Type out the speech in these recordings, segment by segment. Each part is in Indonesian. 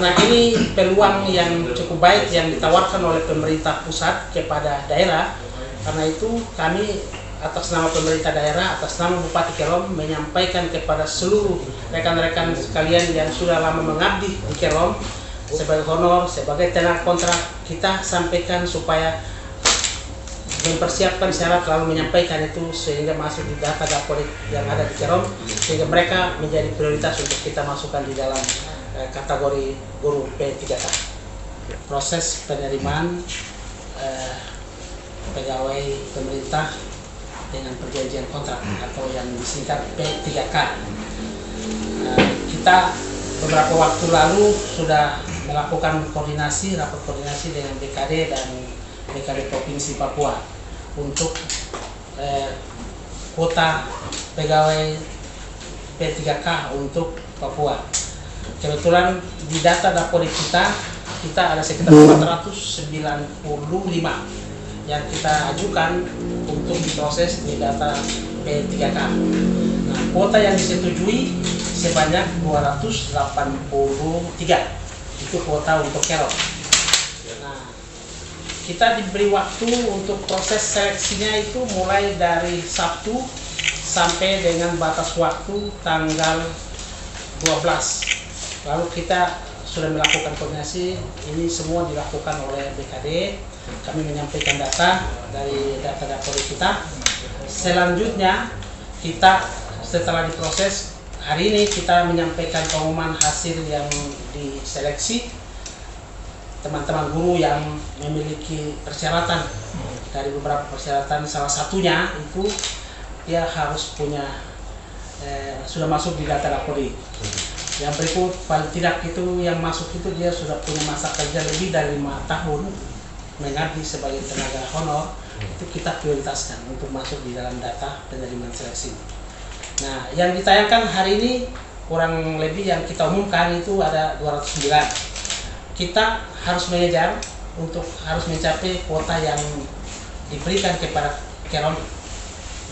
Karena ini peluang yang cukup baik yang ditawarkan oleh pemerintah pusat kepada daerah. Karena itu kami atas nama pemerintah daerah, atas nama Bupati Kerom menyampaikan kepada seluruh rekan-rekan sekalian yang sudah lama mengabdi di Kerom sebagai honor, sebagai tenaga kontrak, kita sampaikan supaya mempersiapkan syarat lalu menyampaikan itu sehingga masuk di data Dapodik yang ada di Kerom, sehingga mereka menjadi prioritas untuk kita masukkan di dalam kategori guru P3K. Proses penerimaan pegawai pemerintah dengan perjanjian kontrak atau yang disingkat P3K. Kita beberapa waktu lalu sudah melakukan rapat koordinasi dengan BKD dan BKD Provinsi Papua untuk kuota pegawai P3K untuk Papua. Kebetulan di data Dapodik kita ada sekitar 495 yang kita ajukan untuk diproses di data P3K. Nah, kuota yang disetujui sebanyak 283. Itu kuota untuk Kerom. Nah, kita diberi waktu untuk proses seleksinya itu mulai dari Sabtu sampai dengan batas waktu tanggal 12. Lalu kita sudah melakukan koordinasi, ini semua dilakukan oleh BKD. Kami menyampaikan data dari data Dapodik kita. Selanjutnya kita setelah diproses, hari ini kita menyampaikan pengumuman hasil yang diseleksi teman-teman guru yang memiliki persyaratan. Dari beberapa persyaratan, salah satunya itu dia harus punya sudah masuk di data Dapodik. Yang berikut paling tidak itu yang masuk itu dia sudah punya masa kerja lebih dari 5 tahun mengabdi sebagai tenaga honor, itu kita prioritaskan untuk masuk di dalam data penerimaan seleksi. Nah, yang ditayangkan hari ini kurang lebih yang kita umumkan itu ada 209. Kita harus mengejar untuk harus mencapai kuota yang diberikan kepada Kerom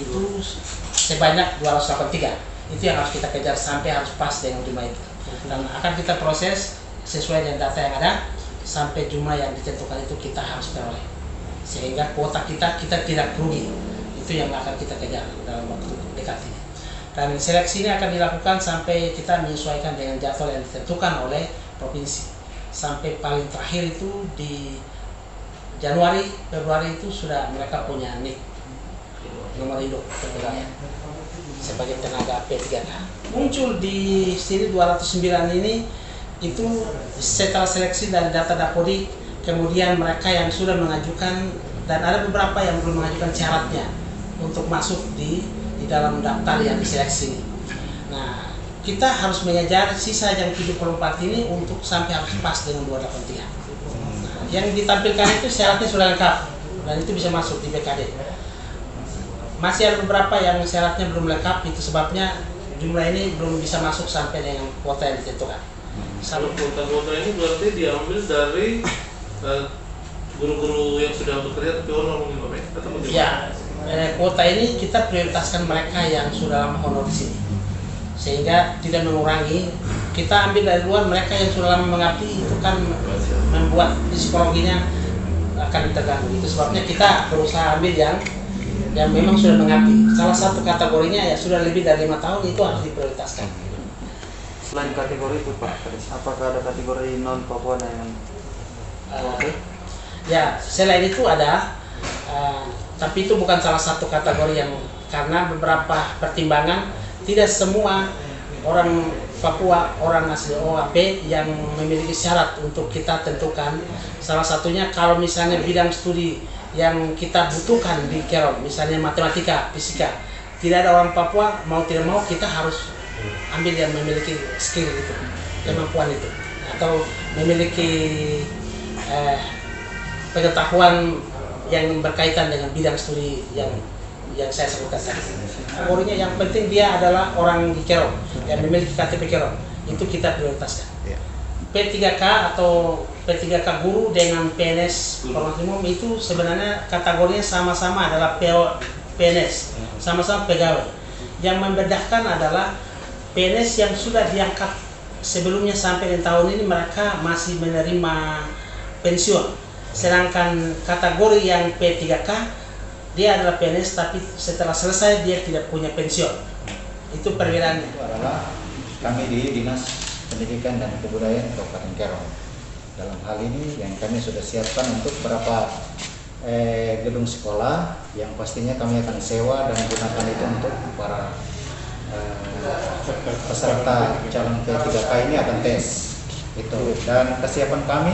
itu sebanyak 283. Itu yang harus kita kejar sampai harus pas dengan jumlah itu. Dan akan kita proses sesuai dengan data yang ada sampai jumlah yang ditentukan itu kita harus peroleh. Sehingga kuota kita tidak rugi. Itu yang akan kita kejar dalam waktu dekat ini. Dan seleksi ini akan dilakukan sampai kita menyesuaikan dengan jadwal yang ditentukan oleh provinsi. Sampai paling terakhir itu di Januari, Februari itu sudah mereka punya NIK, nomor induk pegawai sebagai tenaga P3K. Muncul di sini 209 ini itu setelah seleksi dari data Dapodik, kemudian mereka yang sudah mengajukan dan ada beberapa yang belum mengajukan syaratnya untuk masuk di dalam daftar yang diseleksi. Nah, kita harus mengejar sisa yang 74 ini untuk sampai harus pas dengan 283. Nah, yang ditampilkan itu syaratnya sudah lengkap dan itu bisa masuk di BKD. Masih ada beberapa yang syaratnya belum lengkap, itu sebabnya jumlah ini belum bisa masuk sampai dengan kuota yang ditentukan. Kalau kuota-kuota ini berarti diambil dari guru-guru yang sudah bekerja tapi honor mungkin Pak atau bagaimana? Ya, kuota ini kita prioritaskan mereka yang sudah lama honor di sini, sehingga tidak mengurangi. Kita ambil dari luar mereka yang sudah lama mengabdi, itu kan membuat psikologinya akan terganggu. Itu sebabnya kita berusaha ambil yang memang sudah mengabdi. Salah satu kategorinya ya sudah lebih dari 5 tahun, itu harus diprioritaskan. Selain kategori itu Pak, apakah ada kategori non Papua yang ya selain itu ada, tapi itu bukan salah satu kategori yang, karena beberapa pertimbangan tidak semua orang Papua, orang asli OAP yang memiliki syarat untuk kita tentukan. Salah satunya kalau misalnya bidang studi yang kita butuhkan di Kerom, misalnya matematika, fisika, tidak ada orang Papua, mau tidak mau kita harus ambil yang memiliki skill itu, kemampuan itu, atau memiliki pengetahuan yang berkaitan dengan bidang studi yang saya sebutkan tadi. Kategorinya yang penting dia adalah orang di Kerom yang memiliki KTP Kerom, itu kita prioritaskan. P3K atau P3K guru dengan PNS Formas Umum itu sebenarnya kategorinya sama-sama adalah PNS, sama-sama pegawai. Yang membedakan adalah PNS yang sudah diangkat sebelumnya sampai di tahun ini mereka masih menerima pensiun. Sedangkan kategori yang P3K dia adalah PNS tapi setelah selesai dia tidak punya pensiun. Itu perbedaannya. Itu adalah kami di Dinas Pendidikan dan Kebudayaan Kabupaten Kerong. Dalam hal ini yang kami sudah siapkan untuk beberapa gedung sekolah yang pastinya kami akan sewa dan gunakan itu untuk para peserta calon P3K ini akan tes itu. Dan kesiapan kami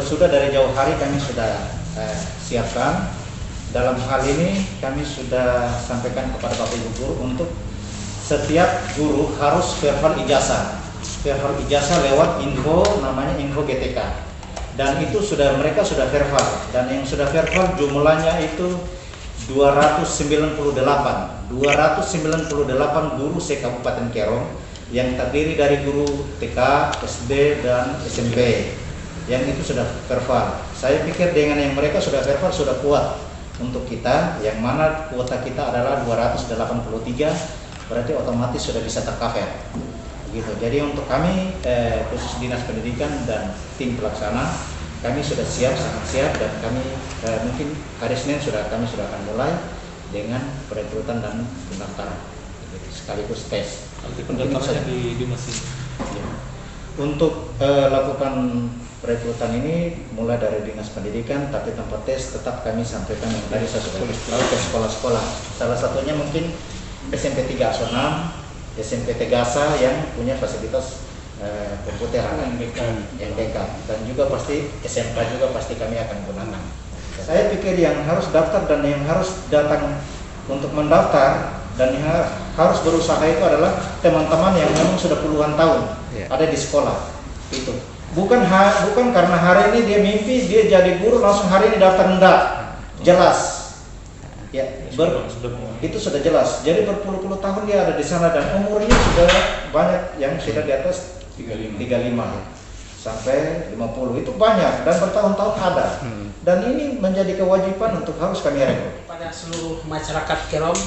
sudah dari jauh hari kami sudah siapkan. Dalam hal ini kami sudah sampaikan kepada Bapak Ibu guru untuk setiap guru harus verbal ijazah lewat info, namanya info GTK, dan itu mereka sudah verbal, dan yang sudah verbal jumlahnya itu 298 guru se-Kabupaten Kerong yang terdiri dari guru TK, SD, dan SMP yang itu sudah verbal. Saya pikir dengan yang mereka sudah verbal sudah kuat untuk kita, yang mana kuota kita adalah 283, berarti otomatis sudah bisa tercover. Begitu. Jadi untuk kami khusus Dinas Pendidikan dan tim pelaksana kami sudah sangat siap, dan kami mungkin hari Senin kami sudah akan mulai dengan perekrutan dan pendaftaran sekaligus tes. Nanti pendaftarannya di Dinas ini. Ya. Untuk lakukan perekrutan ini mulai dari Dinas Pendidikan, tapi tempat tes tetap kami sampaikan yang tadi saya sudah lalu ke sekolah-sekolah. Salah satunya mungkin SMP 3 Asonam, SMP Tegasa yang punya fasilitas komputer NBK, dan juga pasti SMK juga pasti kami akan gunakan. Saya pikir yang harus daftar dan yang harus datang untuk mendaftar dan yang harus berusaha itu adalah teman-teman yang memang sudah puluhan tahun ada di sekolah. Itu bukan karena hari ini dia mimpi dia jadi guru langsung hari ini daftar, enggak. Jelas ya, itu sudah jelas. Jadi berpuluh-puluh tahun dia ada di sana, dan umurnya sudah banyak yang sudah di atas 35 sampai 50, itu banyak dan bertahun-tahun ada. Dan ini menjadi kewajiban untuk harus kami rekrut. Pada seluruh masyarakat Kerong,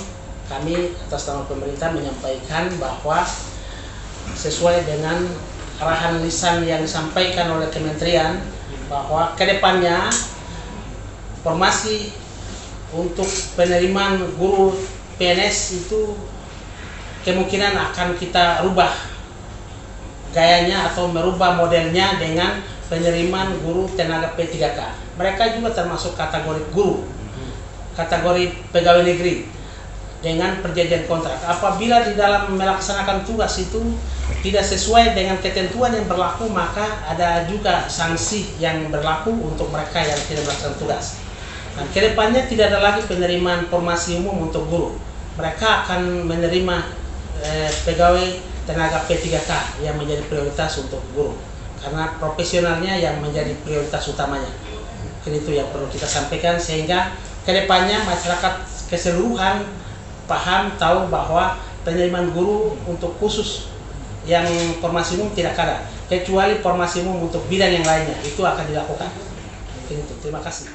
kami atas nama pemerintah menyampaikan bahwa sesuai dengan arahan lisan yang disampaikan oleh Kementerian, bahwa kedepannya formasi untuk penerimaan guru PNS itu kemungkinan akan kita rubah gayanya atau merubah modelnya dengan penerimaan guru tenaga P3K. Mereka juga termasuk kategori guru, kategori pegawai negeri dengan perjanjian kontrak. Apabila di dalam melaksanakan tugas itu tidak sesuai dengan ketentuan yang berlaku, maka ada juga sanksi yang berlaku untuk mereka yang tidak melaksanakan tugas. Dan kedepannya tidak ada lagi penerimaan formasi umum untuk guru. Mereka akan menerima pegawai tenaga P3K yang menjadi prioritas untuk guru, karena profesionalnya yang menjadi prioritas utamanya. Itu yang perlu kita sampaikan, sehingga kedepannya masyarakat keseluruhan paham, tahu bahwa penerimaan guru untuk khusus yang formasi umum tidak ada, kecuali formasi umum untuk bidang yang lainnya itu akan dilakukan. Mungkin itu. Terima kasih.